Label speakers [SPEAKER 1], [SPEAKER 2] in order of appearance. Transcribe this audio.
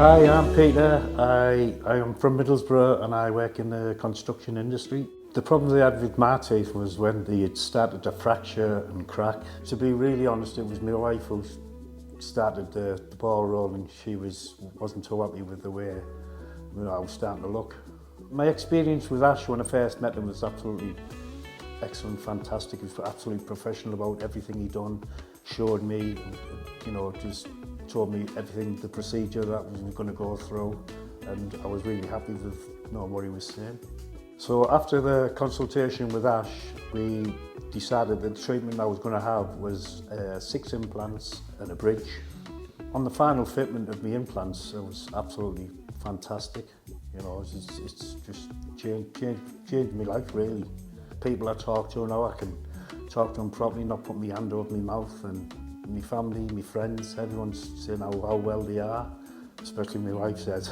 [SPEAKER 1] Hi, I'm Peter. I am from Middlesbrough and I work in the construction industry. The problem they had with my teeth was when they had started to fracture and crack. To be really honest, it was my wife who started the ball rolling. She wasn't too happy with the way I was starting to look. My experience with Ash when I first met him was absolutely excellent, fantastic. He was absolutely professional about everything he done, showed me, just told me everything, the procedure that we were going to go through, and I was really happy with what he was saying. So after the consultation with Ash, we decided that the treatment I was going to have was 6 implants and a bridge. On the final fitment of the implants, it was absolutely fantastic. It's just changed my life really. People I talk to now, I can talk to them properly, not put my hand over my mouth, and my family, my friends, everyone's saying how well they are, especially my wife says.